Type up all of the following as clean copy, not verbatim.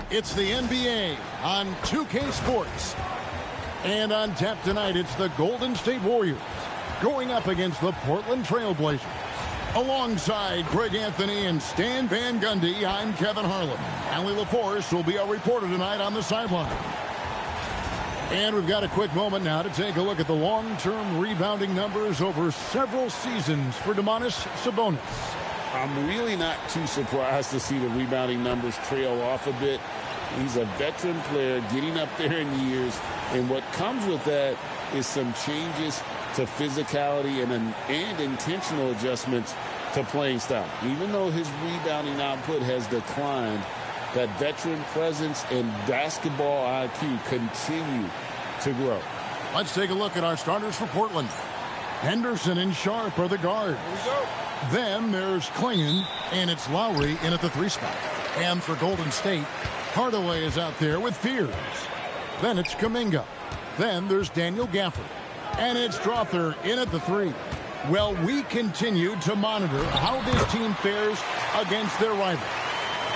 It's the NBA on 2K Sports. And on tap tonight, it's the Golden State Warriors going up against the Portland Trail Blazers. Alongside Greg Anthony and Stan Van Gundy, I'm Kevin Harlan. Allie LaForce will be our reporter tonight on the sideline. And we've got a quick moment now to take a look at the long-term rebounding numbers over several seasons for Domantas Sabonis. I'm really not too surprised to see the rebounding numbers trail off a bit. He's a veteran player getting up there in years, and what comes with that is some changes to physicality and intentional adjustments to playing style. Even though his rebounding output has declined, that veteran presence and basketball IQ continue to grow. Let's take a look at our starters for Portland. Henderson and Sharp are the guards. Then there's Klingon, and it's Lowry in at the 3 spot. And for Golden State, Hardaway is out there with Fears. Then it's Kuminga. Then there's Daniel Gafford. And it's Strother in at the 3. Well, we continue to monitor how this team fares against their rival.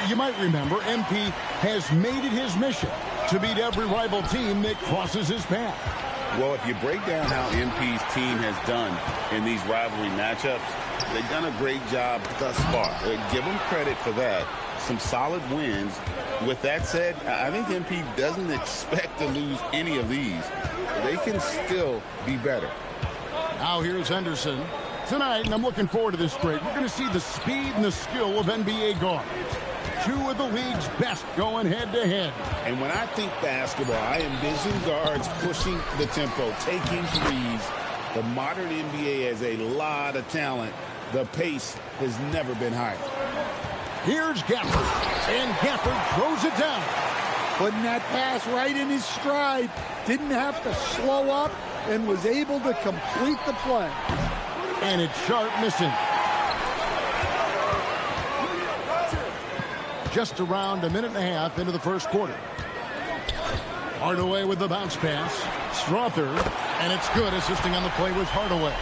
You might remember MP has made it his mission to beat every rival team that crosses his path. Well, if you break down how MP's team has done in these rivalry matchups, they've done a great job thus far. Give them credit for that. Some solid wins. With that said, I think MP doesn't expect to lose any of these. They can still be better. Now here's Henderson. Tonight, and I'm looking forward to this break, we're going to see the speed and the skill of NBA guards. 2 of the league's best going head-to-head. And when I think basketball, I envision guards pushing the tempo, taking threes. The modern NBA has a lot of talent. The pace has never been higher. Here's Gafford, and Gafford throws it down. Putting that pass right in his stride. Didn't have to slow up and was able to complete the play. And it's Sharp missing. Just around a minute and a half into the first quarter. Hardaway with the bounce pass. Strother, and it's good, assisting on the play with Hardaway.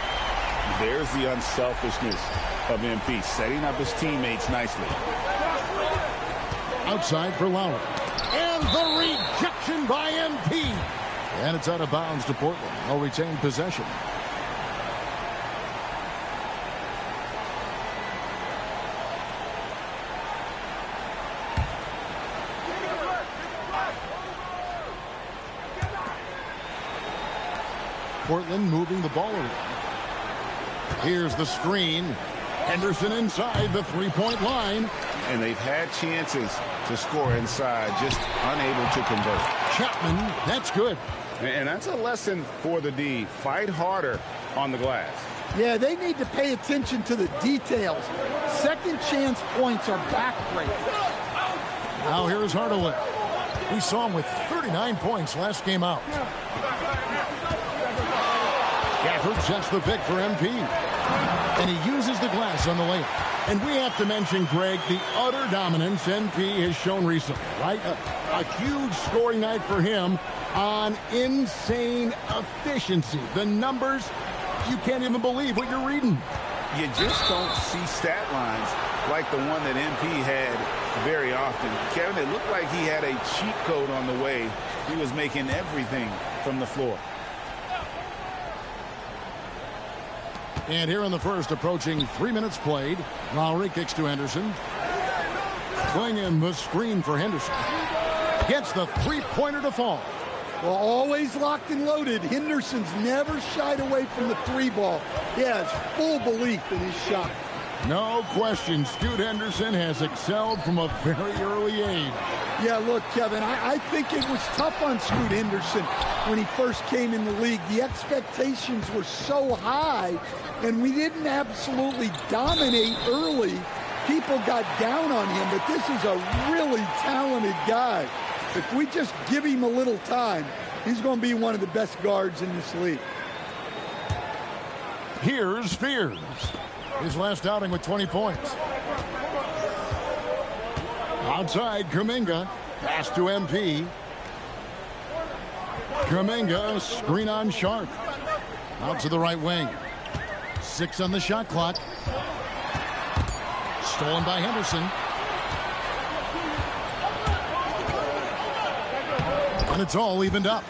There's the unselfishness of MP, setting up his teammates nicely. Outside for Lowry. And the rejection by MP. And it's out of bounds to Portland. They'll retain possession. Portland moving the ball around. Here's the screen. Henderson inside the 3-point line. And they've had chances to score inside, just unable to convert. Chapman, that's good. And that's a lesson for the D. Fight harder on the glass. Yeah, they need to pay attention to the details. Second chance points are backbreaking. Now here's Hardaway. We saw him with 39 points last game out. Gafford sets the pick for MP. And he uses the glass on the layup. And we have to mention, Greg, the utter dominance MP has shown recently, right? A huge scoring night for him on insane efficiency. The numbers, you can't even believe what you're reading. You just don't see stat lines like the one that MP had very often. Kevin, it looked like he had a cheat code on the way. He was making everything from the floor. And here in the first, approaching 3 minutes played. Lowry kicks to Henderson. Klingon the screen for Henderson. Gets the 3-pointer to fall. Well, always locked and loaded. Henderson's never shied away from the 3-ball. He has full belief in his shot. No question, Scoot Henderson has excelled from a very early age. Yeah, look, Kevin, I think it was tough on Scoot Henderson when he first came in the league. The expectations were so high, and we didn't absolutely dominate early. People got down on him, but this is a really talented guy. If we just give him a little time, he's going to be one of the best guards in this league. Here's Fears. His last outing with 20 points. Outside, Kuminga. Pass to MP. Kuminga, screen on Sharp. Out to the right wing. 6 on the shot clock. Stolen by Henderson. And it's all evened up.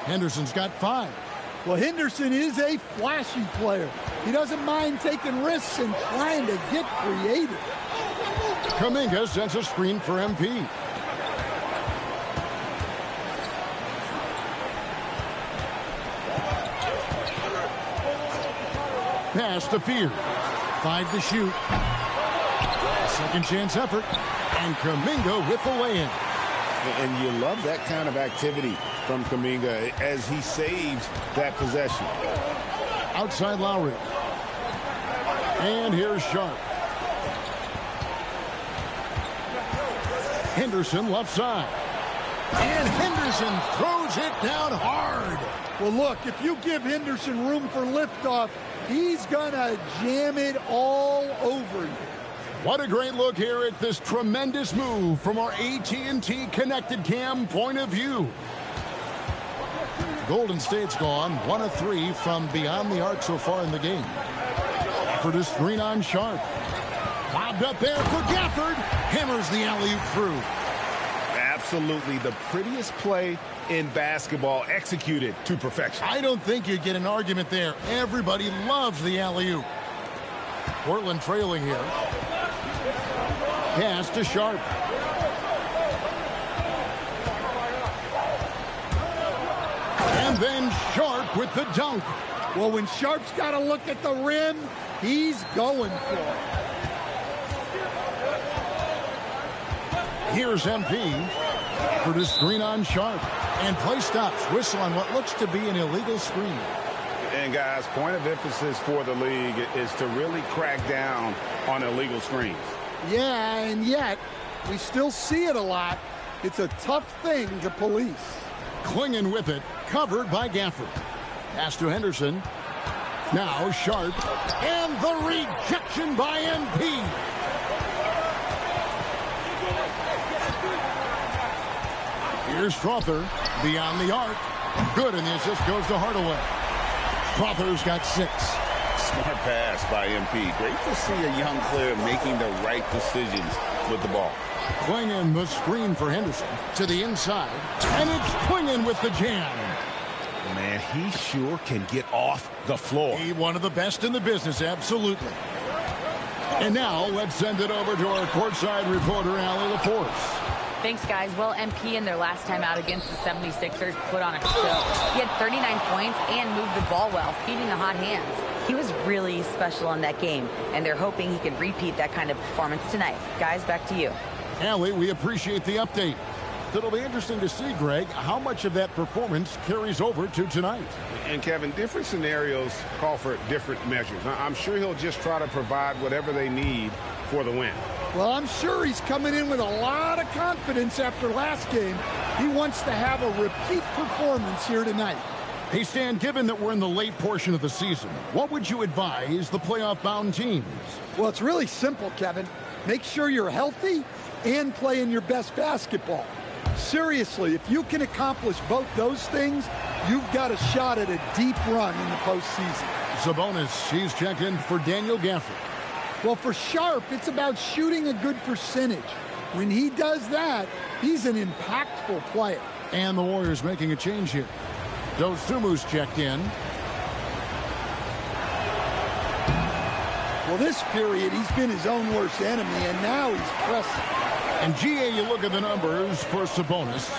Henderson's got 5. Well, Henderson is a flashy player. He doesn't mind taking risks and trying to get creative. Kuminga sends a screen for MP. Pass to Fear. 5 to shoot. Second chance effort. And Kuminga with the lay-in. And you love that kind of activity from Kuminga as he saves that possession. Outside Lowry. And here's Sharp. Henderson left side. And Henderson throws it down hard. Well, look, if you give Henderson room for liftoff, he's going to jam it all over you. What a great look here at this tremendous move from our AT&T Connected Cam point of view. Golden State's gone 1 of 3 from beyond the arc so far in the game. For the screen on Sharp. Bobbed up there for Gafford. Hammers the alley-oop through. Absolutely the prettiest play in basketball, executed to perfection. I don't think you get an argument there. Everybody loves the alley-oop. Portland trailing here. Pass to Sharp. And then Sharp with the dunk. Well, when Sharp's got to look at the rim, he's going for it. Here's MP for the screen on Sharp. And play stops. Whistle on what looks to be an illegal screen. And, guys, point of emphasis for the league is to really crack down on illegal screens. Yeah, and yet we still see it a lot. It's a tough thing to police. Clinging with it, covered by Gafford. Pass to Henderson. Now Sharp. And the rejection by MP. Here's Strother. Beyond the arc. Good, and the assist goes to Hardaway. Strother's got 6. Smart pass by MP. Great to see a young player making the right decisions with the ball. Clingan the screen for Henderson to the inside. And it's Clingan with the jam. Man, he sure can get off the floor. He one of the best in the business, absolutely. And now let's send it over to our courtside reporter, Allie LaForce. Thanks, guys. Well, MP in their last time out against the 76ers put on a show. He had 39 points and moved the ball well, feeding the hot hands. He was really special in that game, and they're hoping he can repeat that kind of performance tonight. Guys, back to you. Allie, we appreciate the update. It'll be interesting to see, Greg, how much of that performance carries over to tonight. And, Kevin, different scenarios call for different measures. I'm sure he'll just try to provide whatever they need for the win. Well, I'm sure he's coming in with a lot of confidence after last game. He wants to have a repeat performance here tonight. Hey, Stan, given that we're in the late portion of the season, what would you advise the playoff-bound teams? Well, it's really simple, Kevin. Make sure you're healthy and playing your best basketball. Seriously, if you can accomplish both those things, you've got a shot at a deep run in the postseason. Sabonis, he's checked in for Daniel Gafford. Well, for Sharp, it's about shooting a good percentage. When he does that, he's an impactful player. And the Warriors making a change here. Dosumu's checked in. Well, this period, he's been his own worst enemy, and now he's pressing. And GA, you look at the numbers for Sabonis.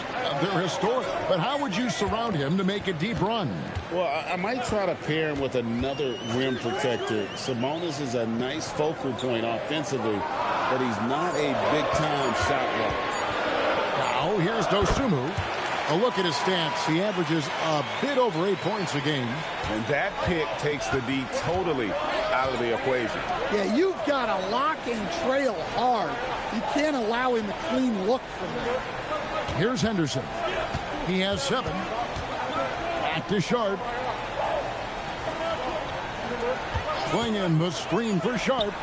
They're historic. But how would you surround him to make a deep run? Well, I might try to pair him with another rim protector. Sabonis is a nice focal point offensively, but he's not a big-time shot blocker. Now, here's Dosumu. A look at his stats. He averages a bit over 8 points a game. And that pick takes the D totally out of the equation. Yeah, you've got to lock and trail hard. You can't allow him a clean look from there. Here's Henderson. He has 7. Back to Sharp. Swinging the screen for Sharp.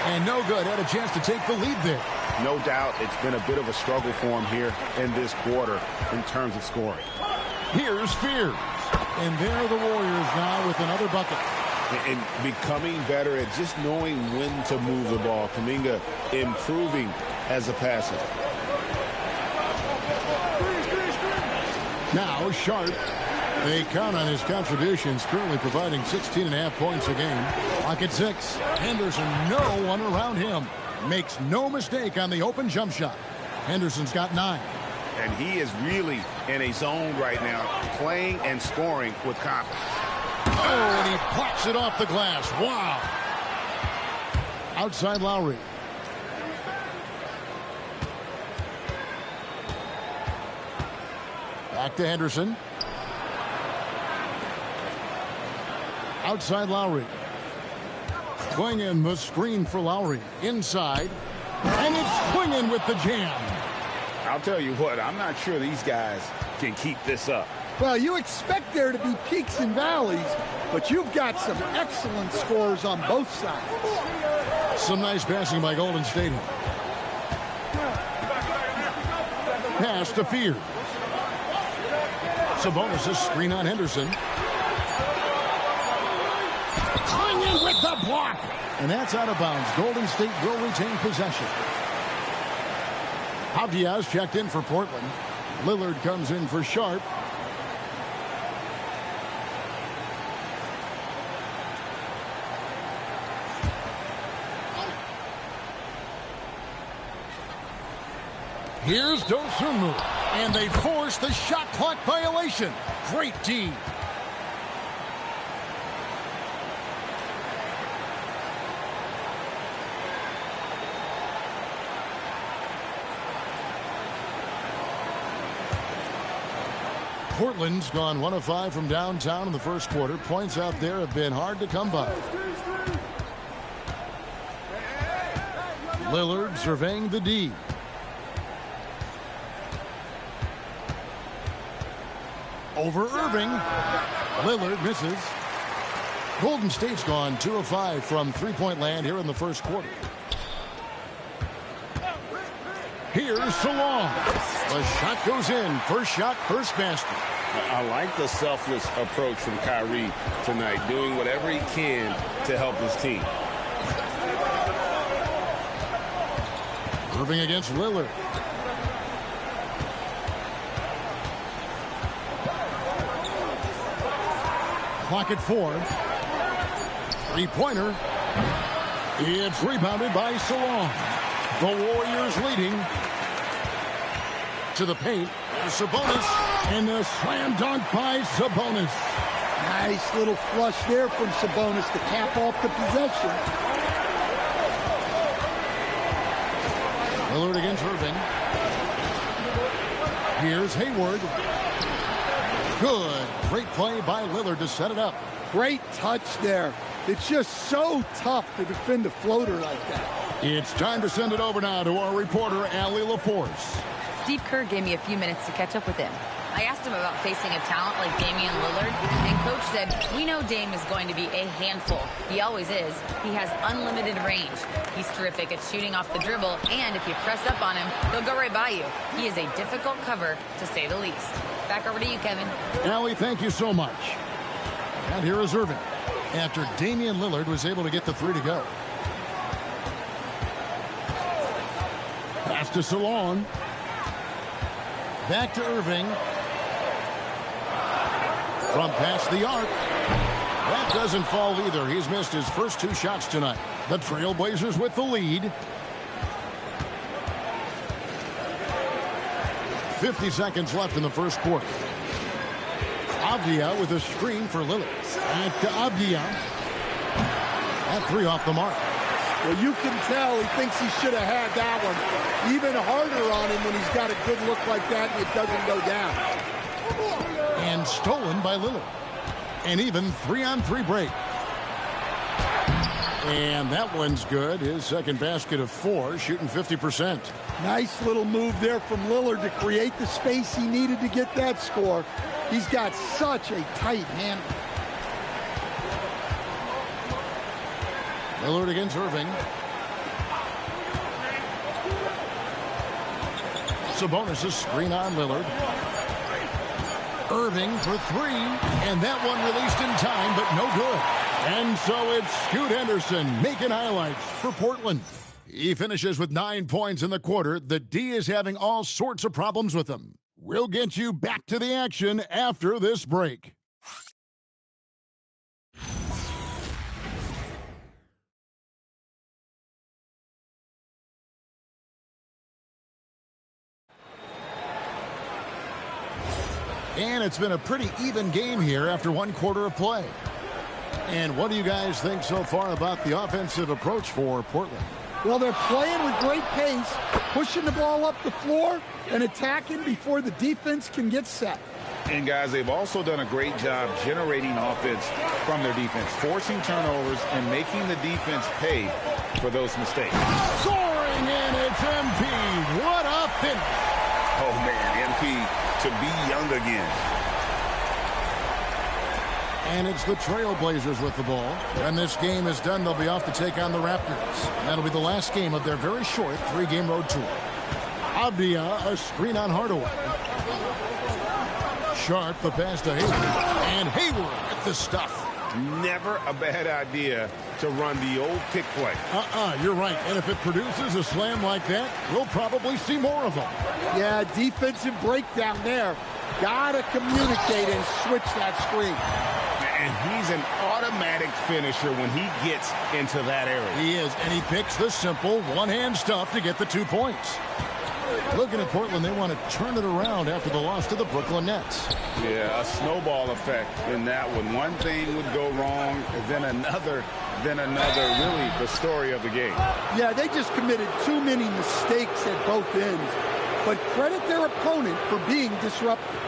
And no good. Had a chance to take the lead there. No doubt it's been a bit of a struggle for him here in this quarter in terms of scoring. Here's Fears. And there are the Warriors now with another bucket. And becoming better at just knowing when to move the ball. Kuminga improving as a passer. Now Sharp. They count on his contributions, currently providing 16.5 points a game. Pocket 6. Henderson, no one around him. Makes no mistake on the open jump shot. Henderson's got 9. And he is really in a zone right now, playing and scoring with confidence. Oh, and he pops it off the glass. Wow. Outside Lowry. Back to Henderson. Outside Lowry. Quingen the screen for Lowry. Inside. And it's Quingen with the jam. I'll tell you what, I'm not sure these guys can keep this up. Well, you expect there to be peaks and valleys, but you've got some excellent scores on both sides. Some nice passing by Golden State. Pass to Fear. Sabonis' screen on Henderson. Quingen with the block. And that's out of bounds. Golden State will retain possession. Diaz checked in for Portland. Lillard comes in for Sharp. Here's Dosunmu. And they force the shot clock violation. Great D. Portland's gone 1 of 5 from downtown in the first quarter. Points out there have been hard to come by. Lillard surveying the D. Over Irving. Lillard misses. Golden State's gone 2 of 5 from three-point land here in the first quarter. Here's Salong. The shot goes in. First shot, first basket. I like the selfless approach from Kyrie tonight, doing whatever he can to help his team. Irving against Lillard. Clock at 4. Three-pointer. It's rebounded by Salong. The Warriors leading. To the paint. Sabonis. And the slam dunk by Sabonis. Nice little flush there from Sabonis to cap off the possession. Lillard against Irving. Here's Hayward. Good. Great play by Lillard to set it up. Great touch there. It's just so tough to defend a floater like that. It's time to send it over now to our reporter, Allie LaForce. Steve Kerr gave me a few minutes to catch up with him. I asked him about facing a talent like Damian Lillard, and Coach said, we know Dame is going to be a handful. He always is. He has unlimited range. He's terrific at shooting off the dribble, and if you press up on him, he'll go right by you. He is a difficult cover, to say the least. Back over to you, Kevin. Allie, thank you so much. And here is Irving, after Damian Lillard was able to get the 3 to go. Pass to Salong. Back to Irving. From past the arc. That doesn't fall either. He's missed his first 2 shots tonight. The Trailblazers with the lead. 50 seconds left in the first quarter. Avdia with a screen for Lillard. Back to Avdia. That 3 off the mark. Well, you can tell he thinks he should have had that one. Even harder on him when he's got a good look like that and it doesn't go down. And stolen by Lillard. An even 3-on-3 break. And that one's good. His second basket of 4, shooting 50%. Nice little move there from Lillard to create the space he needed to get that score. He's got such a tight handle. Lillard against Irving. Sabonis' screen on Lillard. Irving for 3, and that one released in time, but no good. And so it's Scoot Henderson making highlights for Portland. He finishes with 9 points in the quarter. The D is having all sorts of problems with him. We'll get you back to the action after this break. And it's been a pretty even game here after one quarter of play. And what do you guys think so far about the offensive approach for Portland? Well, they're playing with great pace, pushing the ball up the floor and attacking before the defense can get set. And, guys, they've also done a great job generating offense from their defense, forcing turnovers and making the defense pay for those mistakes. Soaring in, it's MP. What a finish. Oh, man, MP to be young again. And it's the Trailblazers with the ball. When this game is done, they'll be off to take on the Raptors. That'll be the last game of their very short 3-game road tour. Abdia, a screen on Hardaway. Sharp, the pass to Hayward. And Hayward at the stuff. Never a bad idea to run the old pick play. You're right. And if it produces a slam like that, we'll probably see more of them. Yeah, defensive breakdown there. Gotta communicate and switch that screen. And he's an automatic finisher when he gets into that area. He is, and he picks the simple one-hand stuff to get the 2 points. Looking at Portland, they want to turn it around after the loss to the Brooklyn Nets. Yeah, a snowball effect in that one. One thing would go wrong, then another, really the story of the game. Yeah, they just committed too many mistakes at both ends. But credit their opponent for being disruptive.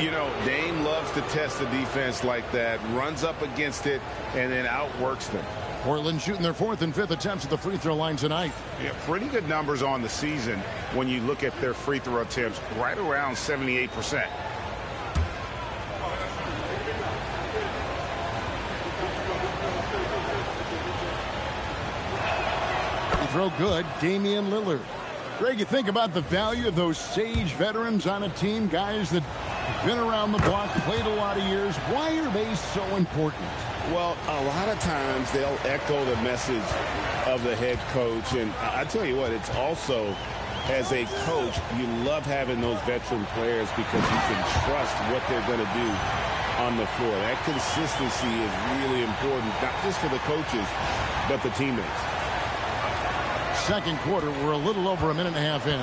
You know, Dame loves to test the defense like that, runs up against it, and then outworks them. Portland shooting their 4th and 5th attempts at the free throw line tonight. Yeah, pretty good numbers on the season when you look at their free throw attempts, right around 78%. Throw good, Damian Lillard. Greg, you think about the value of those sage veterans on a team, guys that have been around the block, played a lot of years. Why are they so important? Well, a lot of times they'll echo the message of the head coach. And I tell you what, it's also, as a coach, you love having those veteran players because you can trust what they're going to do on the floor. That consistency is really important, not just for the coaches, but the teammates. Second quarter, we're a little over a minute and a half in.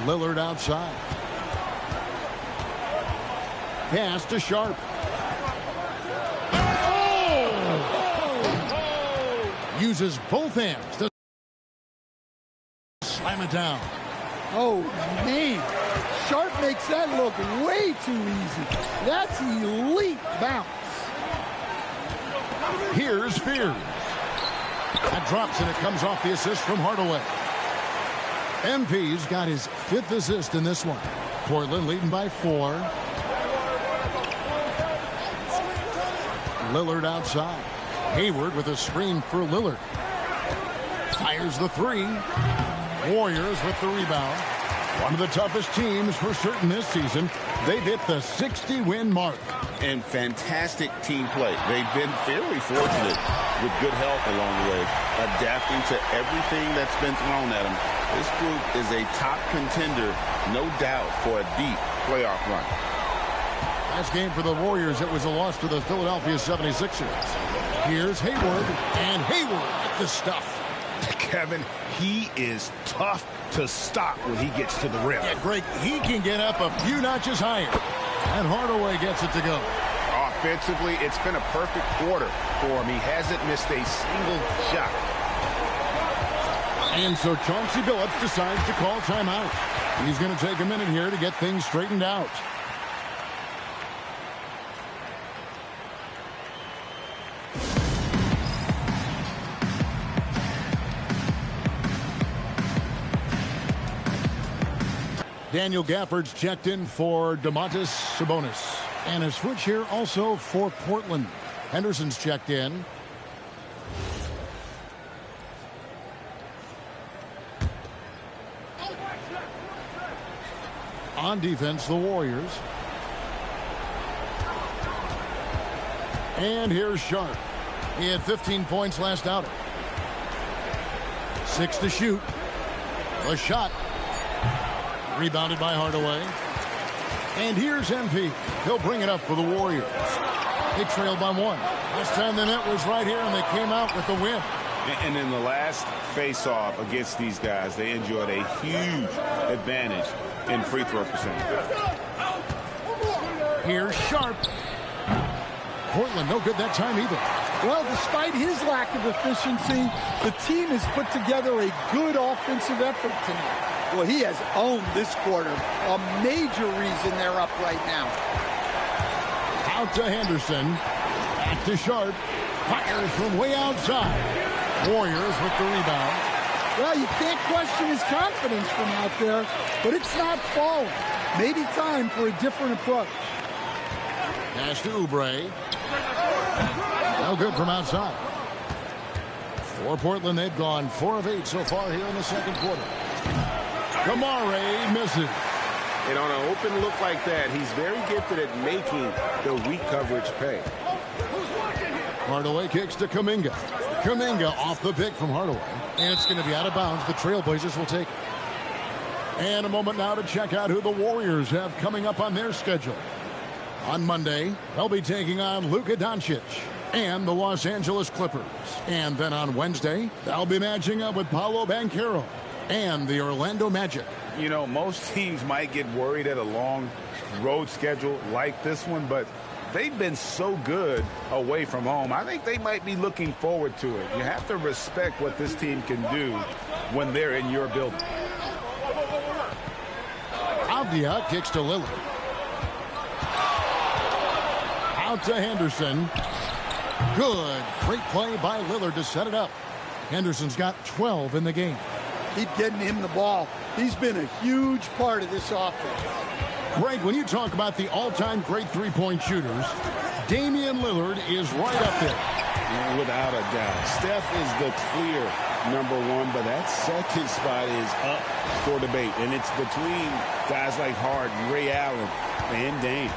Lillard outside. Pass to Sharp. Uses both hands to slam it down. Oh, man. Sharp makes that look way too easy. That's elite bounce. Here's Fears. That drops, and it comes off the assist from Hardaway. MP's got his 5th assist in this one. Portland leading by 4. Lillard outside. Hayward with a screen for Lillard. Fires the 3. Warriors with the rebound. One of the toughest teams for certain this season. They've hit the 60-win mark. And fantastic team play. They've been fairly fortunate with good health along the way, adapting to everything that's been thrown at them. This group is a top contender, no doubt, for a deep playoff run. Last game for the Warriors, it was a loss to the Philadelphia 76ers. Here's Hayward, and Hayward at the stuff. Kevin, he is tough to stop when he gets to the rim. Yeah, Greg, he can get up a few notches higher. And Hardaway gets it to go. Offensively, it's been a perfect quarter for him. He hasn't missed a single shot. And so Chauncey Billups decides to call timeout. He's going to take a minute here to get things straightened out. Daniel Gafford's checked in for Domantas Sabonis. And a switch here also for Portland. Henderson's checked in. On defense, the Warriors. And here's Sharp. He had 15 points last outing. 6 to shoot. A shot. Rebounded by Hardaway. And here's MP. He'll bring it up for the Warriors. They trailed by 1. Last time the net was right here, and they came out with the win. And in the last face-off against these guys, they enjoyed a huge advantage in free throw percentage. Here's Sharp. Portland no good that time either. Well, despite his lack of efficiency, the team has put together a good offensive effort tonight. Well, he has owned this quarter. A major reason they're up right now. Out to Henderson. Back to Sharp. Fires from way outside. Warriors with the rebound. Well, you can't question his confidence from out there, but it's not falling. Maybe time for a different approach. Pass to Oubre. No good from outside. For Portland, they've gone 4 of 8 so far here in the second quarter. Kamare misses. And on an open look like that, he's very gifted at making the weak coverage pay. Hardaway kicks to Kuminga. Kuminga off the pick from Hardaway. And it's going to be out of bounds. The Trailblazers will take it. And a moment now to check out who the Warriors have coming up on their schedule. On Monday, they'll be taking on Luka Doncic and the Los Angeles Clippers. And then on Wednesday, they'll be matching up with Paolo Banchero and the Orlando Magic. You know, most teams might get worried at a long road schedule like this one, but they've been so good away from home. I think they might be looking forward to it. You have to respect what this team can do when they're in your building. Avdia kicks to Lillard. Out to Henderson. Good. Great play by Lillard to set it up. Henderson's got 12 in the game. Keep getting him the ball. He's been a huge part of this offense. Greg, when you talk about the all-time great three-point shooters, Damian Lillard is right up there. Without a doubt. Steph is the clear #1, but that second spot is up for debate. And it's between guys like Harden, Ray Allen, and Dame.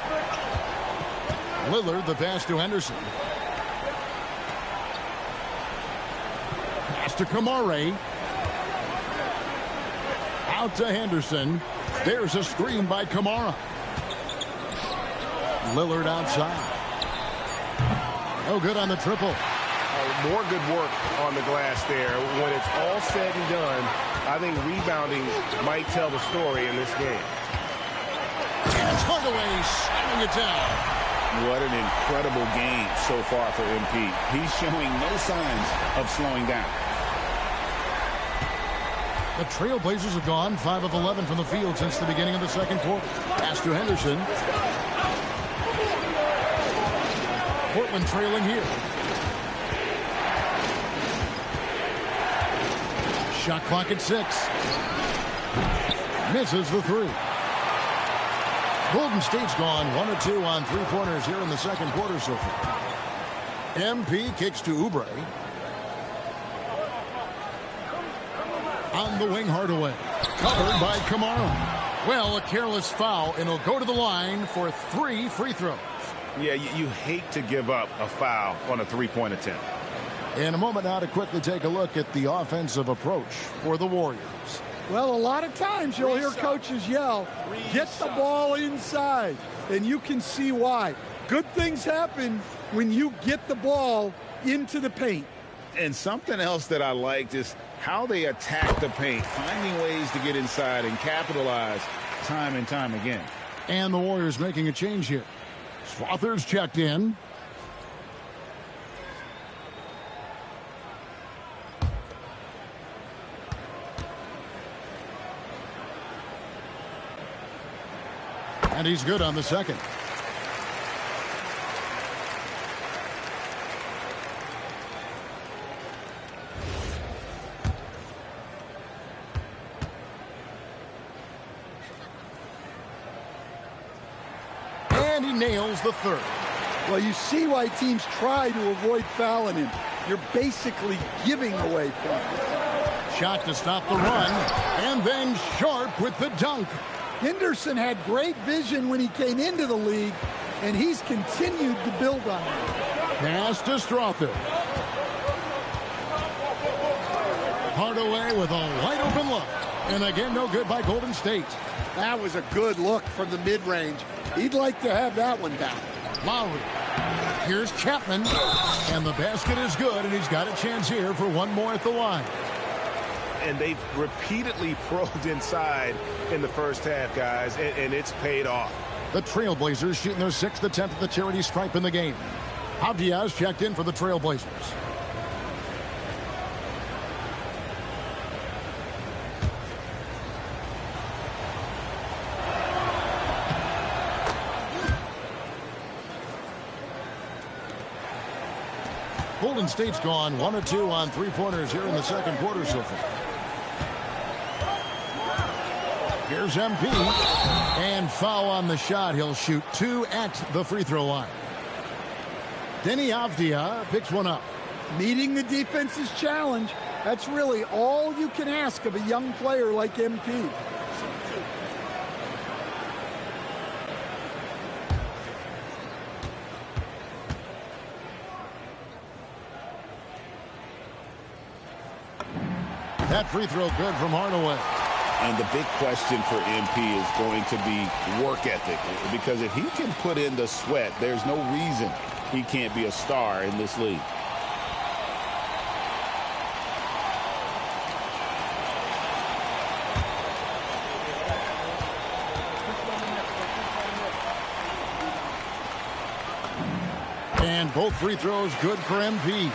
Lillard, the pass to Henderson. Pass to Kamare. Out to Henderson. There's a screen by Kamara. Lillard outside. No good on the triple. More good work on the glass there. When it's all said and done, I think rebounding might tell the story in this game. And it's Hardaway slamming it down. What an incredible game so far for MP. He's showing no signs of slowing down. The Trailblazers have gone 5 of 11 from the field since the beginning of the second quarter. Pass to Henderson. Portland trailing here. Shot clock at 6. Misses the 3. Golden State's gone 1 of 2 on three-pointers here in the second quarter so far. MP kicks to Oubre. On the wing, Hardaway. Covered by Kamara. Well, a careless foul, and he'll go to the line for 3 free throws. Yeah, you hate to give up a foul on a three-point attempt. In a moment now to quickly take a look at the offensive approach for the Warriors. Well, a lot of times you'll hear coaches yell, get the ball inside, and you can see why. Good things happen when you get the ball into the paint. And something else that I liked is how they attack the paint, finding ways to get inside and capitalize time and time again. And the Warriors making a change here. Slaughter's checked in. And he's good on the second. And he nails the third. Well, you see why teams try to avoid fouling him. You're basically giving away points. Shot to stop the run. And then Sharp with the dunk. Henderson had great vision when he came into the league, and he's continued to build on it. Pass to Strother. Hardaway with a wide open look. And again, no good by Golden State. That was a good look from the mid-range. He'd like to have that one back. Lowry. Here's Chapman. And the basket is good, and he's got a chance here for one more at the line. And they've repeatedly probed inside in the first half, guys, and it's paid off. The Trailblazers shooting their 6th attempt at the charity stripe in the game. Diaz checked in for the Trailblazers. Golden State's gone 1 of 2 on three-pointers here in the second quarter so far. Here's MP. And foul on the shot. He'll shoot 2 at the free throw line. Denny Avdia picks one up. Meeting the defense's challenge. That's really all you can ask of a young player like MP. That free throw good from Hardaway. And the big question for MP is going to be work ethic. Because if he can put in the sweat, there's no reason he can't be a star in this league. And both free throws good for MP.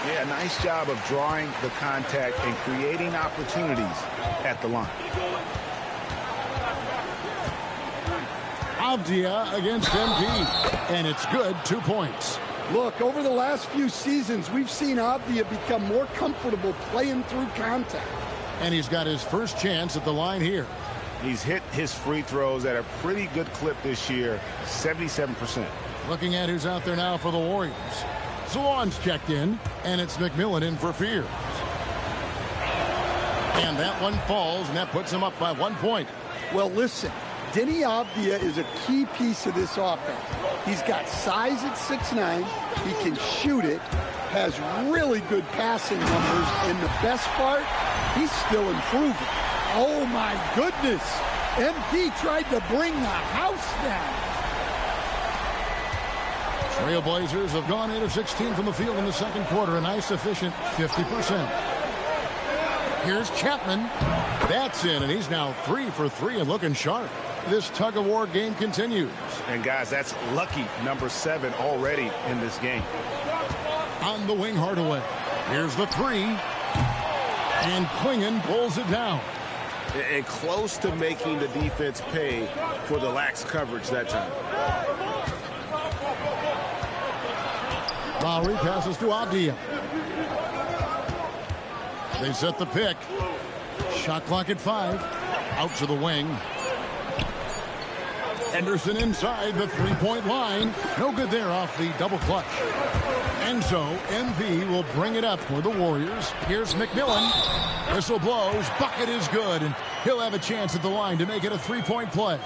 Yeah, nice job of drawing the contact and creating opportunities at the line. Avdia against MP. And it's good, 2 points. Look, over the last few seasons, we've seen Avdia become more comfortable playing through contact. And he's got his first chance at the line here. He's hit his free throws at a pretty good clip this year, 77%. Looking at who's out there now for the Warriors. Zawan's checked in, and it's McMillan in for Fears. And that one falls, and that puts him up by 1 point. Well, listen, Denny Avdia is a key piece of this offense. He's got size at 6'9". He can shoot it, has really good passing numbers, and the best part, he's still improving. Oh, my goodness. MP tried to bring the house down. Trailblazers have gone 8 of 16 from the field in the second quarter. A nice, efficient 50%. Here's Chapman. That's in, and he's now 3 for 3 and looking sharp. This tug-of-war game continues. And, guys, that's lucky number 7 already in this game. On the wing, Hardaway. Here's the 3. And Klingon pulls it down. And close to making the defense pay for the lax coverage that time. Lowry passes to Avdia. They set the pick. Shot clock at 5. Out to the wing. Henderson inside the three-point line. No good there off the double clutch. And so MV will bring it up for the Warriors. Here's McMillan. Whistle blows. Bucket is good. And he'll have a chance at the line to make it a three-point play.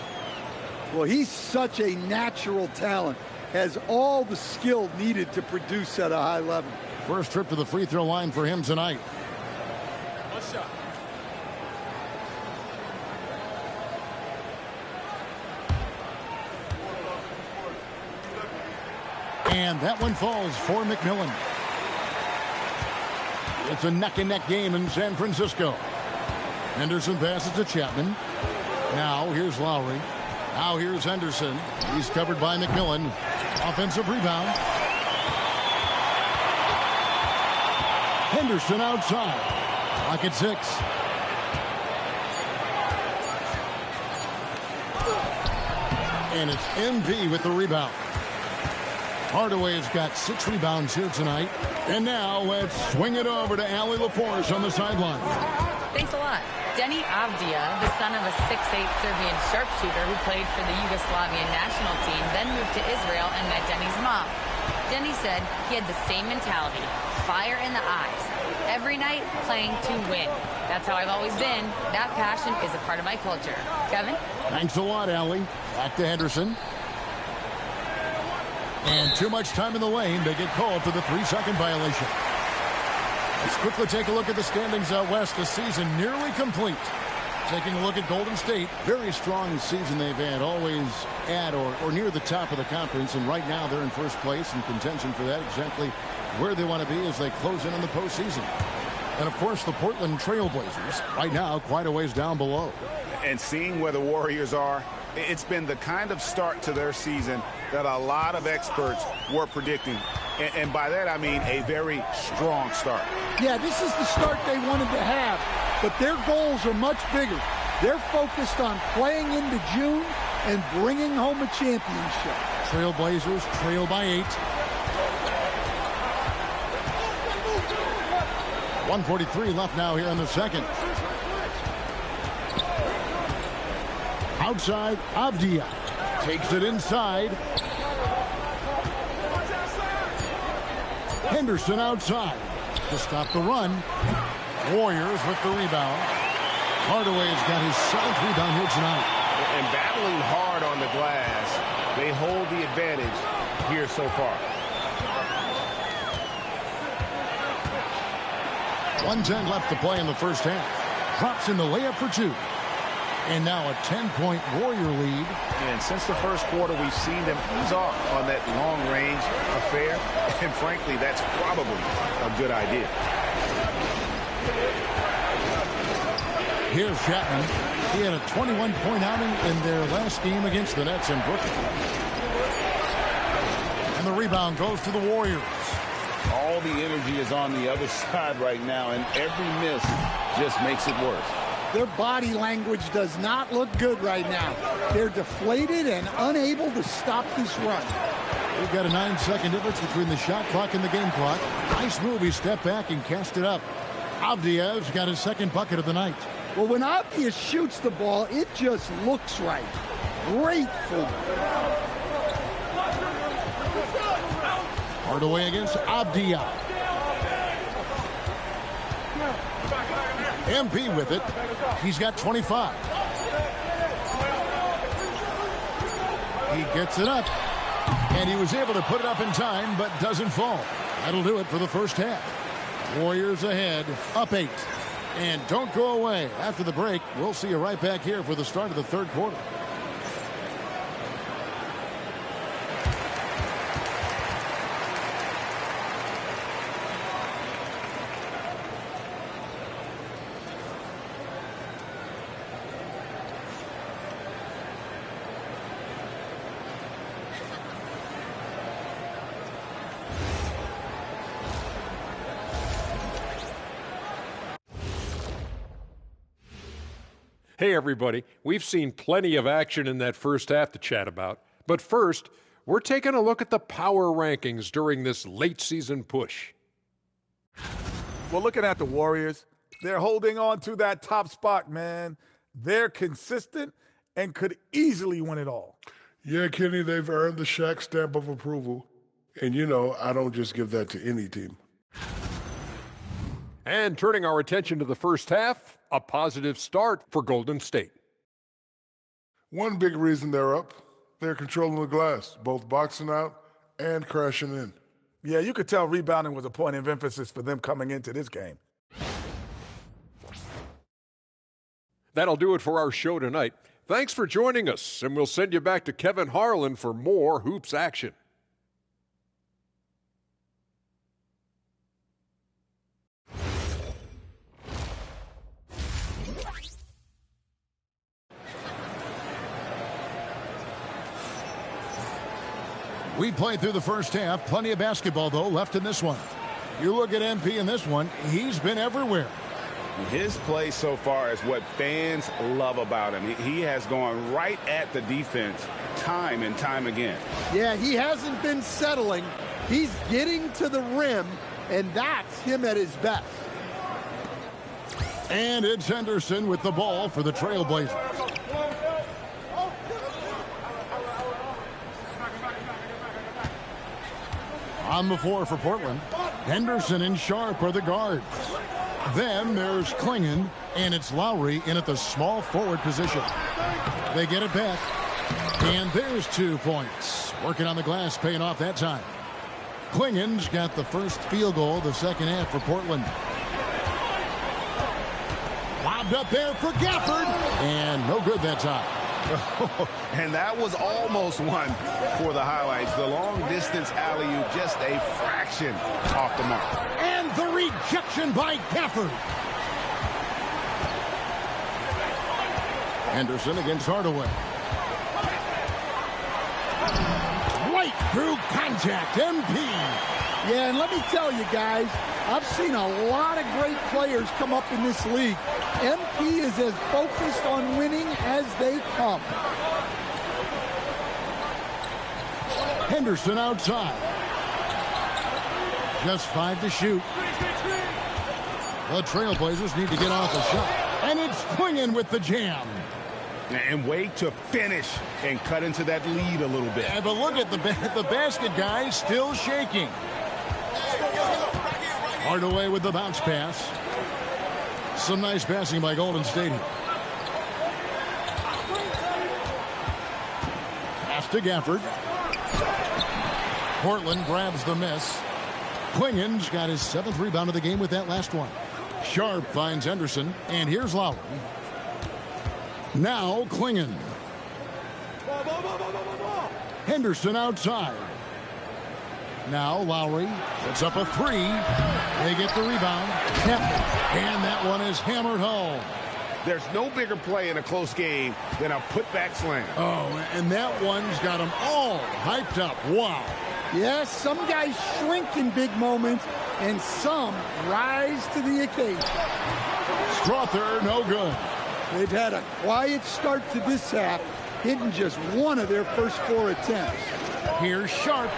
Well, he's such a natural talent. Has all the skill needed to produce at a high level. First trip to the free throw line for him tonight. And that one falls for McMillan. It's a neck-and-neck game in San Francisco. Henderson passes to Chapman. Now here's Lowry. Now here's Henderson. He's covered by McMillan. Offensive rebound. Henderson outside. Clock at 6. And it's MV with the rebound. Hardaway's got 6 rebounds here tonight. And now let's swing it over to Allie LaForce on the sideline. Thanks a lot. Denny Avdia, the son of a 6'8" Serbian sharpshooter who played for the Yugoslavian national team, then moved to Israel and met Denny's mom. Denny said he had the same mentality, fire in the eyes. Every night, playing to win. That's how I've always been. That passion is a part of my culture. Kevin? Thanks a lot, Allie. Back to Henderson. And too much time in the lane. They get called for the 3-second violation. Let's quickly take a look at the standings out west. The season nearly complete. Taking a look at Golden State, very strong season they've had, always at or near the top of the conference, and right now they're in first place in contention for that, exactly where they want to be as they close in on the postseason. And, of course, the Portland Trail Blazers, right now, quite a ways down below. And seeing where the Warriors are, it's been the kind of start to their season that a lot of experts were predicting. And by that, I mean a very strong start. Yeah, this is the start they wanted to have, but their goals are much bigger. They're focused on playing into June and bringing home a championship. Trail Blazers trail by 8. 1:43 left now here in the second. Outside, Avdia takes it inside. Henderson outside to stop the run. Warriors with the rebound. Hardaway's got his 7th rebound here tonight. And battling hard on the glass, they hold the advantage here so far. 1:10 left to play in the first half. Drops in the layup for 2. And now a 10-point Warrior lead. And since the first quarter, we've seen them ease off on that long-range affair. And frankly, that's probably a good idea. Here's Chapman. He had a 21-point outing in their last game against the Nets in Brooklyn. And the rebound goes to the Warriors. All the energy is on the other side right now, and every miss just makes it worse. Their body language does not look good right now. They're deflated and unable to stop this run. We've got a 9-second difference between the shot clock and the game clock. Nice move. He stepped back and cast it up. Avdia's got his second bucket of the night. Well, when Avdia shoots the ball, it just looks right. Great form. Hardaway against Avdia. MP with it. He's got 25. He gets it up. And he was able to put it up in time, but doesn't fall. That'll do it for the first half. Warriors ahead, up 8. And don't go away. After the break, we'll see you right back here for the start of the third quarter. Hey, everybody. We've seen plenty of action in that first half to chat about. But first, we're taking a look at the power rankings during this late-season push. Well, looking at the Warriors, they're holding on to that top spot, man. They're consistent and could easily win it all. Yeah, Kenny, they've earned the Shaq stamp of approval. And, you know, I don't just give that to any team. And turning our attention to the first half, a positive start for Golden State. One big reason they're up, they're controlling the glass, both boxing out and crashing in. Yeah, you could tell rebounding was a point of emphasis for them coming into this game. That'll do it for our show tonight. Thanks for joining us, and we'll send you back to Kevin Harlan for more Hoops action. We played through the first half. Plenty of basketball, though, left in this one. You look at MP in this one, he's been everywhere. His play so far is what fans love about him. He has gone right at the defense time and time again. Yeah, he hasn't been settling. He's getting to the rim, and that's him at his best. And it's Henderson with the ball for the Trail Blazers. On the floor for Portland, Henderson and Sharp are the guards. Then there's Klingon, and it's Lowry in at the small forward position. They get it back, and there's 2 points. Working on the glass, paying off that time. Klingon's got the first field goal of the second half for Portland. Lob Lobbed up there for Gafford. And no good that time. And that was almost one for the highlights. The long-distance alley-oop, just a fraction off the mark. And the rejection by Gafford. Henderson against Hardaway. Right through contact, MP. Yeah, and let me tell you guys, I've seen a lot of great players come up in this league. MP is as focused on winning as they come. Henderson outside. Just 5 to shoot. The Trailblazers need to get off a shot. And it's Quingen with the jam. And wait to finish and cut into that lead a little bit. Yeah, but look at the basket guy still shaking. Hardaway with the bounce pass. Some nice passing by Golden State here. Pass to Gafford. Portland grabs the miss. Quingen's got his 7th rebound of the game with that last one. Sharp finds Henderson, and here's Lowry. Now Quingen. Henderson outside. Now Lowry puts up a 3. They get the rebound. And that one is hammered home. There's no bigger play in a close game than a putback slam. Oh, and that one's got them all hyped up. Wow. Yes, some guys shrink in big moments, and some rise to the occasion. Strother, no good. They've had a quiet start to this half, hitting just one of their first 4 attempts. Here's Sharp.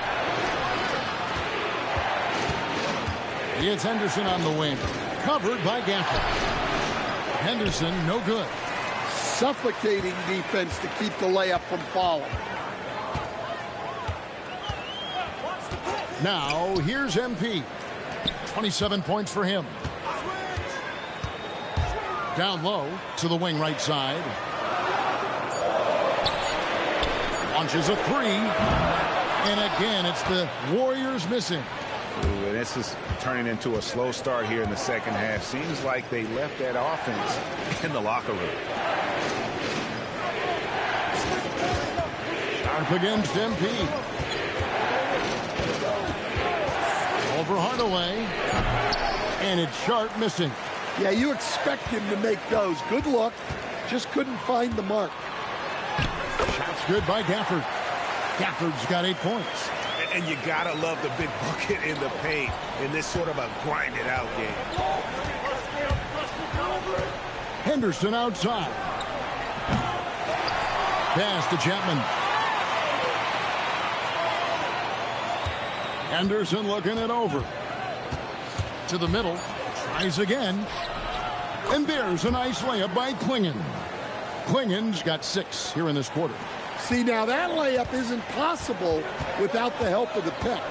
It's Henderson on the wing. Covered by Gafford. Henderson, no good. Suffocating defense to keep the layup from falling. Now, here's MP. 27 points for him. Down low to the wing right side. Launches a 3. And again, it's the Warriors missing. Ooh, and this is turning into a slow start here in the second half. Seems like they left that offense in the locker room. Sharp against MP. Over Hardaway. And it's Sharp missing. Yeah, you expect him to make those. Good look. Just couldn't find the mark. Shot's good by Gafford. Gafford's got 8 points. And you gotta love the big bucket in the paint in this sort of a grinded out game. Henderson outside. Pass to Chapman. Henderson looking it over. To the middle. Tries again. And there's a nice layup by Quingen. Quingen's got 6 here in this quarter. See, now that layup isn't possible without the help of the pick.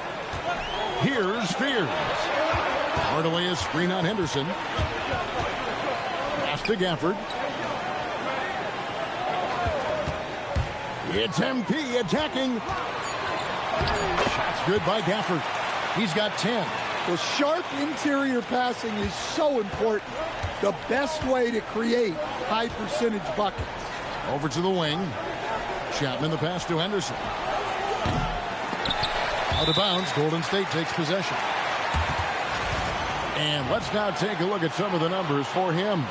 Here's Spears. Hardaway is screen on Henderson. Pass to Gafford. It's MP attacking. Shot's good by Gafford. He's got 10. The sharp interior passing is so important. The best way to create high percentage buckets. Over to the wing. Chapman the pass to Henderson. Out of bounds. Golden State takes possession. And let's now take a look at some of the numbers for him.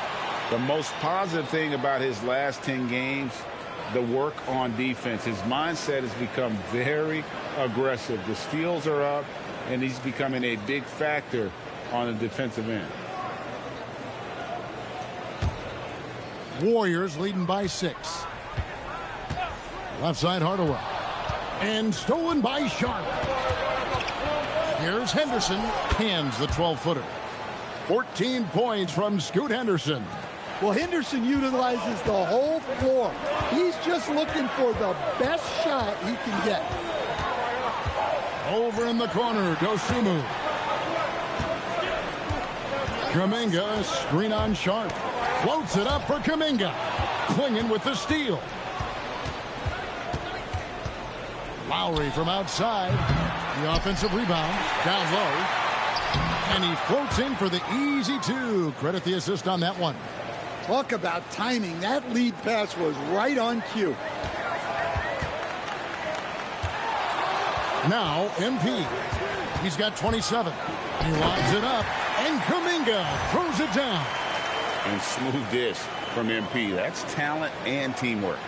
The most positive thing about his last 10 games, the work on defense. His mindset has become very aggressive. The steals are up, and he's becoming a big factor on the defensive end. Warriors leading by 6. Left side Hardaway. And stolen by Sharp. Here's Henderson. Hands the 12-footer. 14 points from Scoot Henderson. Well, Henderson utilizes the whole floor. He's just looking for the best shot he can get. Over in the corner, Dosunmu. Kuminga, screen on Sharp. Floats it up for Kuminga. Quingen with the steal. Lowry from outside. The offensive rebound. Down low. And he floats in for the easy 2. Credit the assist on that one. Talk about timing. That lead pass was right on cue. Now, MP. He's got 27. He lines it up, and Kuminga throws it down. And smooth dish from MP. That's talent and teamwork.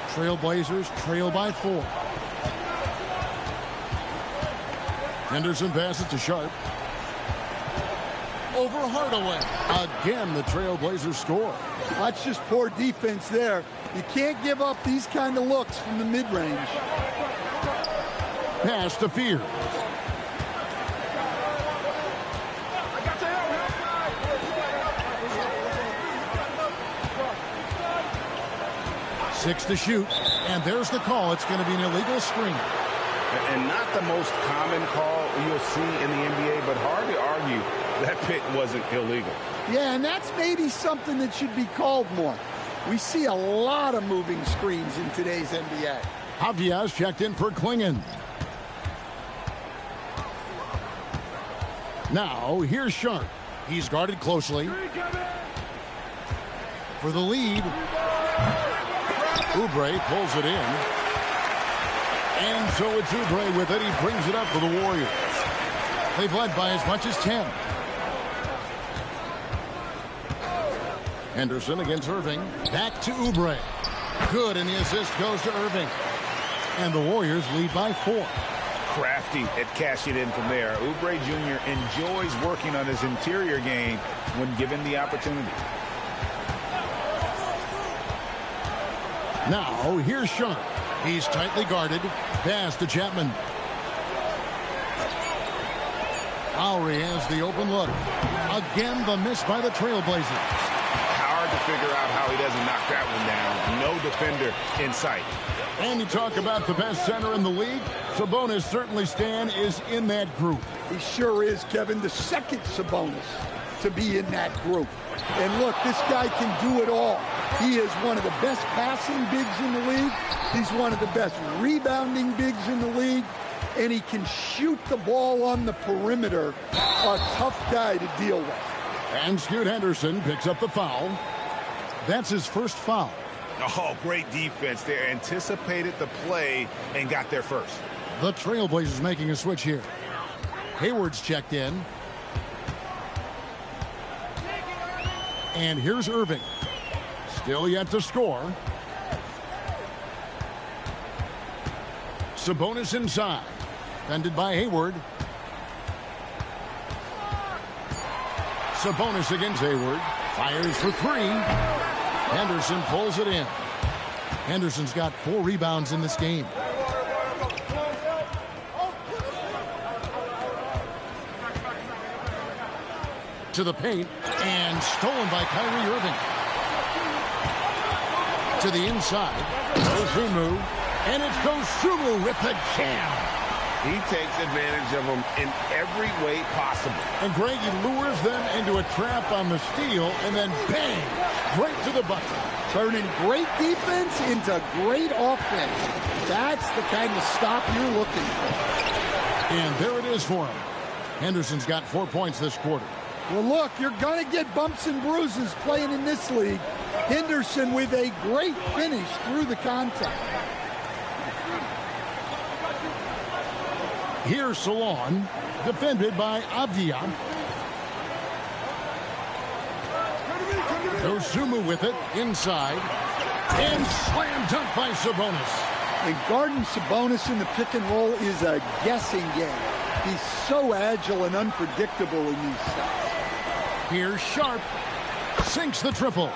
Trailblazers trail by 4. Henderson passes to Sharp. Over Hardaway. Again, the Trailblazers score. That's just poor defense there. You can't give up these kind of looks from the mid-range. Pass to Fear. Six to shoot, and there's the call. It's going to be an illegal screen. And not the most common call you'll see in the NBA, but hard to argue that pick wasn't illegal. Yeah, and that's maybe something that should be called more. We see a lot of moving screens in today's NBA. Javier checked in for Klingon. Now, here's Sharp. He's guarded closely. For the lead, Oubre pulls it in. And so it's Oubre with it. He brings it up for the Warriors. They've led by as much as 10. Henderson against Irving. Back to Oubre. Good, and the assist goes to Irving. And the Warriors lead by 4. Crafty at cashing in from there. Oubre Jr. enjoys working on his interior game when given the opportunity. Now, here's Sharp. He's tightly guarded. Pass to Chapman. Lowry has the open look. Again, the miss by the Trailblazers. Hard to figure out how he doesn't knock that one down. No defender in sight. And you talk about the best center in the league. Sabonis certainly, Stan, is in that group. He sure is, Kevin. The second Sabonis to be in that group. And look, this guy can do it all. He is one of the best passing bigs in the league. He's one of the best rebounding bigs in the league. And he can shoot the ball on the perimeter. A tough guy to deal with. And Scoot Henderson picks up the foul. That's his first foul. Oh, great defense there. Anticipated the play and got there first. The Trailblazers making a switch here. Hayward's checked in. And here's Irving. Still yet to score. Sabonis inside. Defended by Hayward. Sabonis against Hayward. Fires for 3. Henderson pulls it in. Henderson's got 4 rebounds in this game. To the paint, and stolen by Kyrie Irving. To the inside, Dosunmu, and it's Dosunmu with the jam. He takes advantage of them in every way possible. And Greg, he lures them into a trap on the steal, and then bang, right to the bucket. Turning great defense into great offense. That's the kind of stop you're looking for. And there it is for him. Henderson's got 4 points this quarter. Well, look, you're going to get bumps and bruises playing in this league. Henderson with a great finish through the contact. Here's Salon, defended by Avdia. Dosunmu with it, inside. And slam dunk by Sabonis. And guarding Sabonis in the pick and roll is a guessing game. He's so agile and unpredictable in these sets. Here's Sharp. Sinks the triple.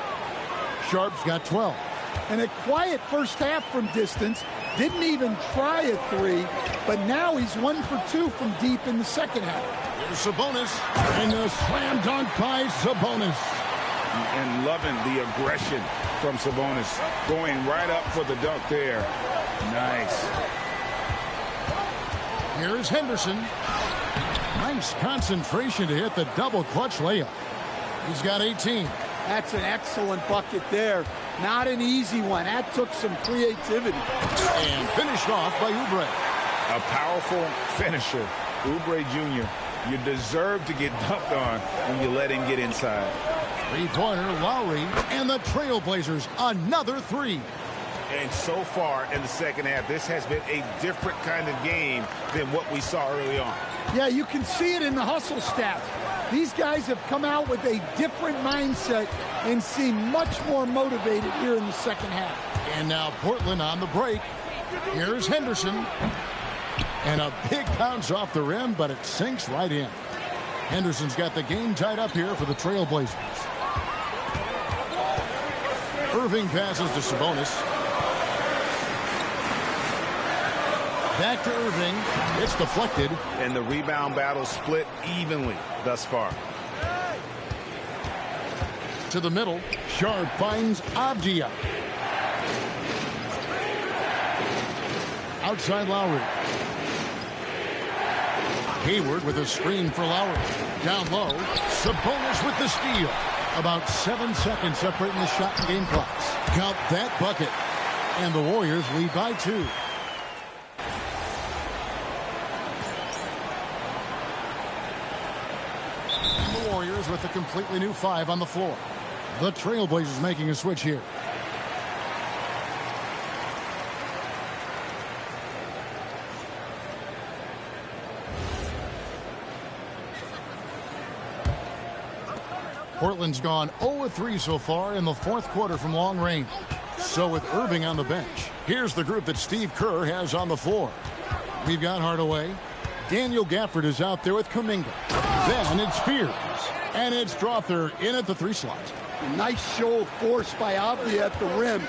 Sharp's got 12. And a quiet first half from distance. Didn't even try a 3, but now he's 1 for 2 from deep in the second half. Here's Sabonis. And a slam dunk by Sabonis. And loving the aggression from Sabonis. Going right up for the dunk there. Nice. Here's Henderson. Nice concentration to hit the double clutch layup. He's got 18. That's an excellent bucket there. Not an easy one. That took some creativity. And finished off by Oubre. A powerful finisher. Oubre Jr. You deserve to get dunked on when you let him get inside. Three-pointer, Lowry, and the Trailblazers another three. And so far in the second half, this has been a different kind of game than what we saw early on. Yeah, you can see it in the hustle stats. These guys have come out with a different mindset and seem much more motivated here in the second half. And now Portland on the break. Here's Henderson. And a big bounce off the rim, but it sinks right in. Henderson's got the game tied up here for the Trailblazers. Irving passes to Sabonis. Back to Irving. It's deflected. And the rebound battle split evenly thus far. To the middle. Sharp finds Avdia. Outside Lowry. Hayward with a screen for Lowry. Down low. Sabonis with the steal. About 7 seconds separating the shot and game clocks. Count that bucket. And the Warriors lead by 2. And the Warriors with a completely new 5 on the floor. The Trailblazers making a switch here. Portland's gone 0-3 so far in the fourth quarter from long range. So with Irving on the bench, here's the group that Steve Kerr has on the floor. We've got Hardaway. Daniel Gafford is out there with Kuminga. Then it's Spears. And it's Strother in at the 3 slot. Nice show of force by Avdia at the rim,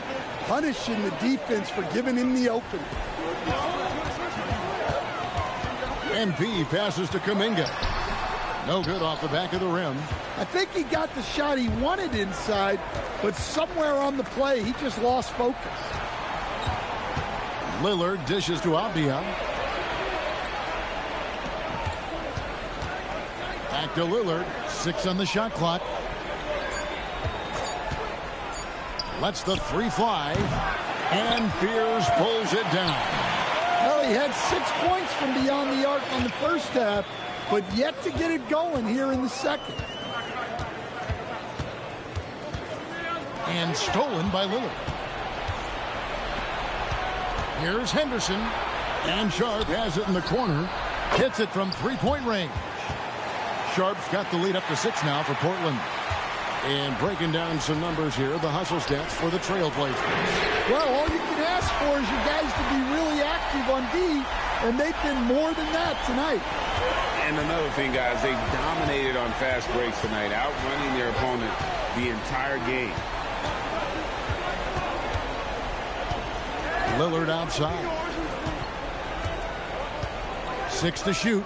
punishing the defense for giving him the opening. MP passes to Kuminga. No good off the back of the rim. I think he got the shot he wanted inside, but somewhere on the play, he just lost focus. Lillard dishes to Avdia. Back to Lillard. 6 on the shot clock. Lets the 3 fly. And Spears pulls it down. Well, he had 6 points from beyond the arc in the first half, but yet to get it going here in the second. And stolen by Lillard. Here's Henderson. And Sharp has it in the corner. Hits it from 3-point range. Sharp's got the lead up to 6 now for Portland. And breaking down some numbers here, the hustle stats for the Trailblazers. Well, all you can ask for is your guys to be really active on D, and they've been more than that tonight. And another thing, guys, they've dominated on fast breaks tonight, outrunning their opponent the entire game. Lillard outside. 6 to shoot.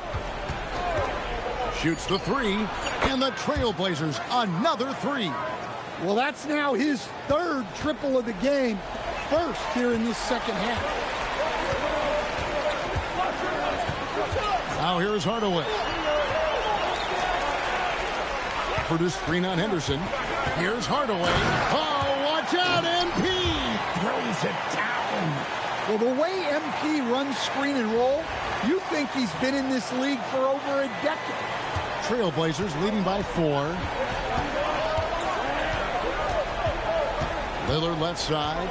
Shoots the 3. And the Trailblazers another 3. Well, that's now his 3rd triple of the game. First here in this second half. Now here's Hardaway. Produced screen on Henderson. Here's Hardaway. Oh, watch out, MP! Throws it down. Well, the way MP runs screen and roll, you think he's been in this league for over a decade. Trailblazers leading by 4. Lillard left side.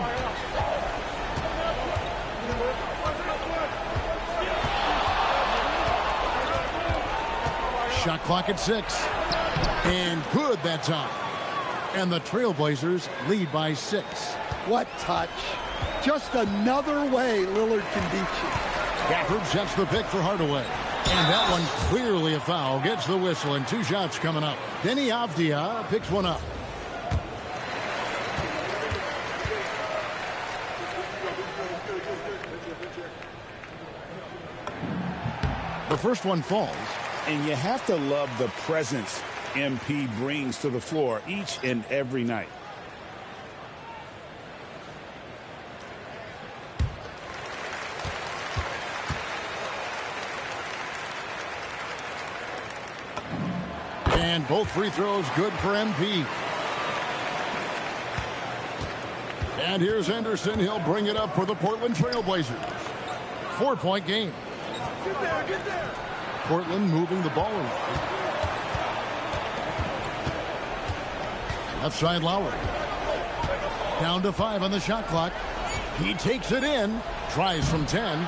Shot clock at 6. And good that time. And the Trailblazers lead by 6. What touch. Just another way Lillard can beat you. Gafford sets the pick for Hardaway. And that one clearly a foul. Gets the whistle and 2 shots coming up. Denny Avdia picks one up. The first one falls. And you have to love the presence MP brings to the floor each and every night. And both free throws good for MP. And here's Henderson. He'll bring it up for the Portland Trailblazers. 4-point game. Portland moving the ball around. Left side Lowry. Down to 5 on the shot clock. He takes it in. Tries from 10.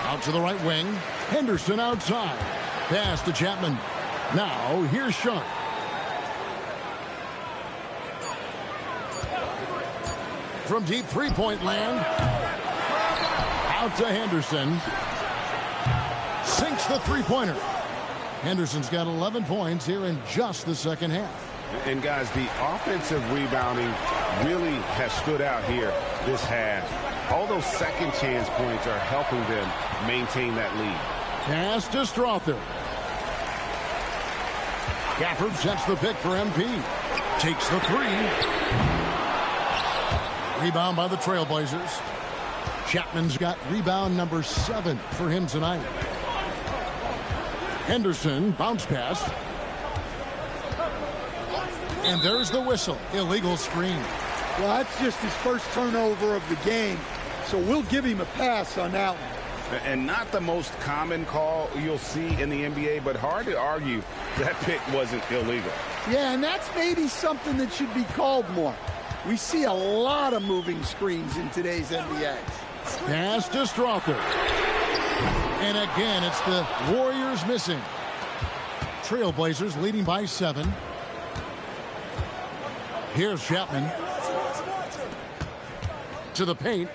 Out to the right wing. Henderson outside. Pass to Chapman. Now here's Sharp. From deep three-point land. Out to Henderson. Sinks the three-pointer. Henderson's got 11 points here in just the second half. And, guys, the offensive rebounding really has stood out here this half. All those second chance points are helping them maintain that lead. Pass to Strother. Gafford sets the pick for MP. Takes the three. Rebound by the Trailblazers. Chapman's got rebound number 7 for him tonight. Henderson, bounce pass. And there's the whistle. Illegal screen. Well, that's just his first turnover of the game, so we'll give him a pass on that one. And not the most common call you'll see in the NBA, but hard to argue that pick wasn't illegal. Yeah, and that's maybe something that should be called more. We see a lot of moving screens in today's NBA. Pass to Strother. And again, it's the Warriors missing. Trailblazers leading by 7. Here's Chapman. To the paint.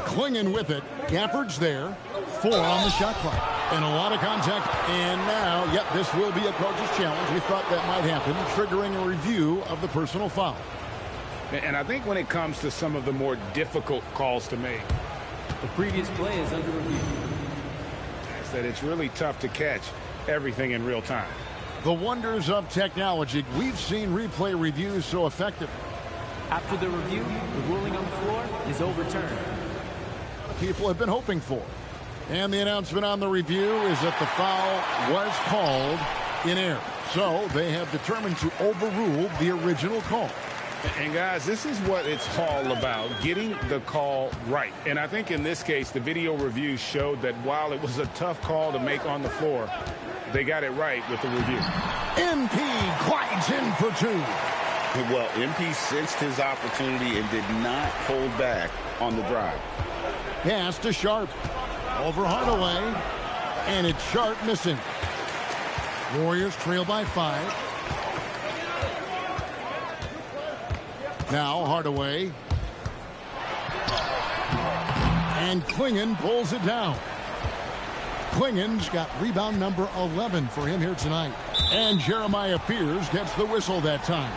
Clinging with it. Gafford's there. 4 on the shot clock. And a lot of contact. And now, yep, this will be a coach's challenge. We thought that might happen, triggering a review of the personal foul. And I think when it comes to some of the more difficult calls to make, the previous play is under review. Is that it's really tough to catch everything in real time. The wonders of technology. We've seen replay reviews so effective. After the review, the ruling on the floor is overturned. People have been hoping for. And the announcement on the review is that the foul was called in error. So they have determined to overrule the original call. And, guys, this is what it's all about, getting the call right. And I think in this case, the video review showed that while it was a tough call to make on the floor, they got it right with the review. MP glides in for 2. Well, MP sensed his opportunity and did not hold back on the drive. Pass to Sharp. Over Hardaway. And it's Sharp missing. Warriors trail by 5. Now Hardaway. And Klingon pulls it down. Klingon's got rebound number 11 for him here tonight. And Jeremiah Fears gets the whistle that time.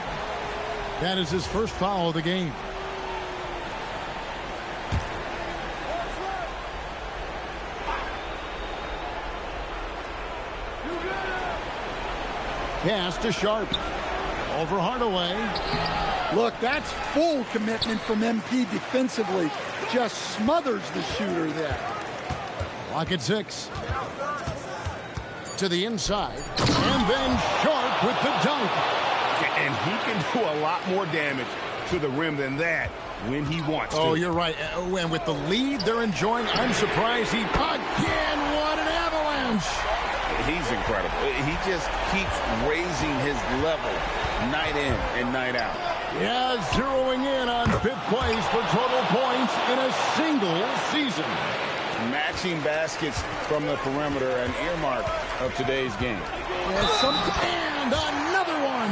That is his first foul of the game. Pass to Sharp. Over Hardaway. Look, that's full commitment from MP defensively. Just smothers the shooter there. Clock at 6. To the inside. And then Sharp with the dunk. And he can do a lot more damage to the rim than that when he wants to. Oh, you're right. And with the lead they're enjoying, I'm surprised he... Again, what an avalanche! He's incredible. He just keeps raising his level night in and night out. Yeah, zeroing in on 5th place for total points in a single season. Matching baskets from the perimeter, an earmark of today's game. And another one.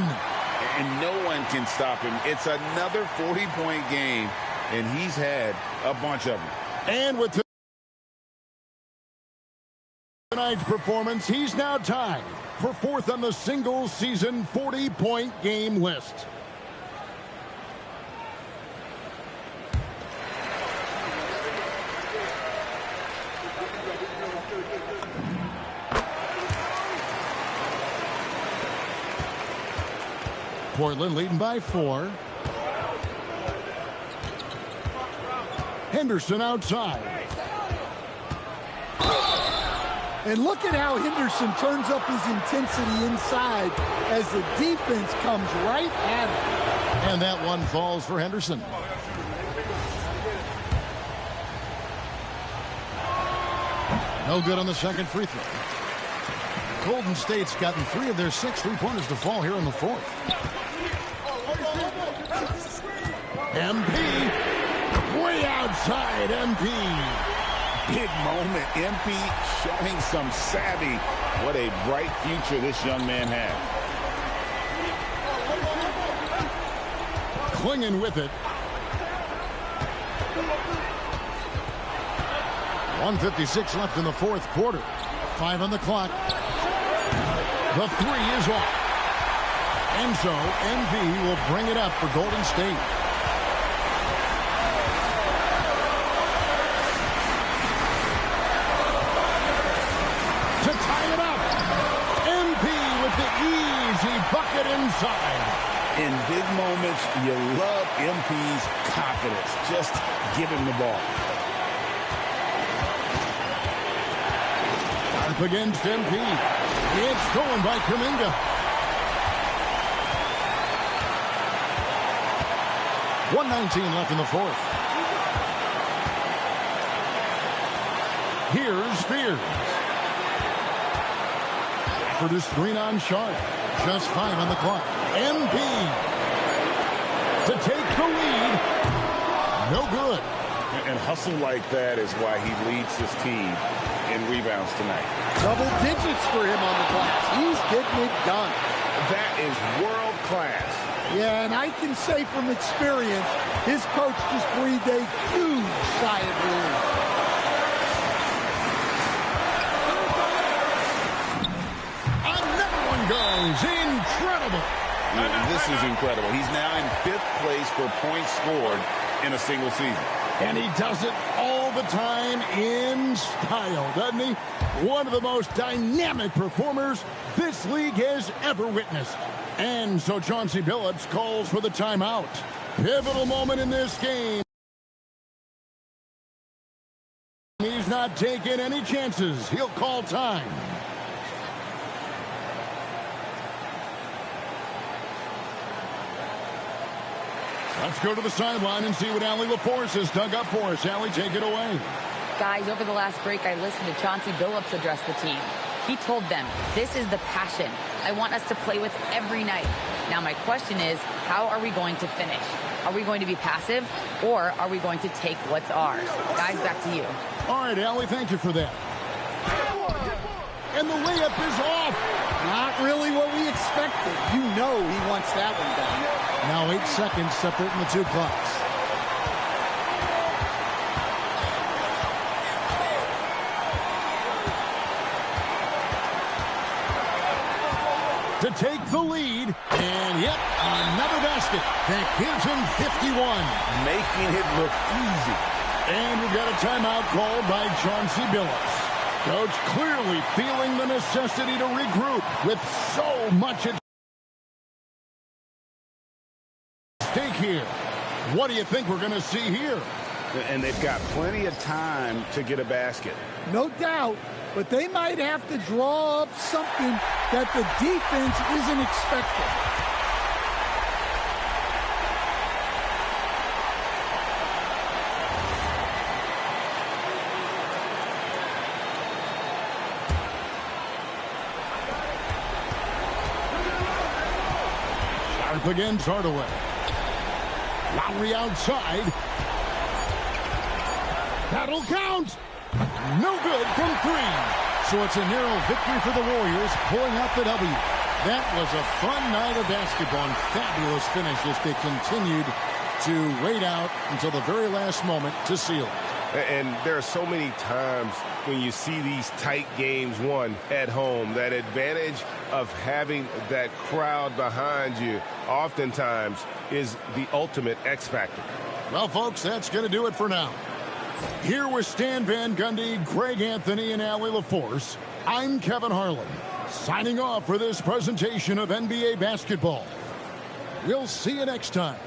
And no one can stop him. It's another 40-point game, and he's had a bunch of them. And with tonight's performance, he's now tied for 4th on the single season 40-point game list. Portland leading by 4. Henderson outside. And look at how Henderson turns up his intensity inside as the defense comes right at him. And that one falls for Henderson. No good on the second free throw. Golden State's gotten 3 of their 6 3-pointers to fall here in the fourth. MP, way outside, MP. Big moment. MP showing some savvy. What a bright future this young man has. Clinging with it. 1:56 left in the fourth quarter. 5 on the clock. The 3 is off. And so MP will bring it up for Golden State. To tie it up. MP with the easy bucket inside. In big moments, you love MP's confidence. Just give him the ball. Up against MP. It's stolen by Kuminga. .119 left in the fourth. Here's Spears. For the screen on Sharp. Just 5 on the clock. MP to take the lead. No good. And hustle like that is why he leads his team in rebounds tonight. Double digits for him on the glass. He's getting it done. That is world class. Yeah, and I can say from experience, his coach just breathed a huge sigh of relief. Another one goes. Incredible. This is incredible. He's now in 5th place for points scored in a single season. And he does it all the time in style, doesn't he? One of the most dynamic performers this league has ever witnessed. And so Chauncey Billups calls for the timeout. Pivotal moment in this game. He's not taking any chances. He'll call time. Let's go to the sideline and see what Allie LaForce has dug up for us. Allie, take it away. Guys, over the last break, I listened to Chauncey Billups address the team. He told them, this is the passion I want us to play with every night. Now, my question is, how are we going to finish? Are we going to be passive, or are we going to take what's ours? Guys, back to you. All right, Allie, thank you for that. And the layup is off. Not really what we expected. You know he wants that one done. Now 8 seconds separating the 2 clocks. To take the lead, and yep, another basket that gives him 51. Making it look easy. And we've got a timeout called by Chauncey Billups. Coach clearly feeling the necessity to regroup with so much at stake here. What do you think we're going to see here? And they've got plenty of time to get a basket. No doubt, but they might have to draw up something that the defense isn't expecting. Sharp against Hardaway. Lowry outside. That'll count. No good from 3. So it's a narrow victory for the Warriors, pulling out the W. That was a fun night of basketball and fabulous finish as they continued to wait out until the very last moment to seal it. And there are so many times when you see these tight games won at home, that advantage of having that crowd behind you oftentimes is the ultimate X factor. Well, folks, that's going to do it for now. Here with Stan Van Gundy, Greg Anthony, and Allie LaForce, I'm Kevin Harlan, signing off for this presentation of NBA basketball. We'll see you next time.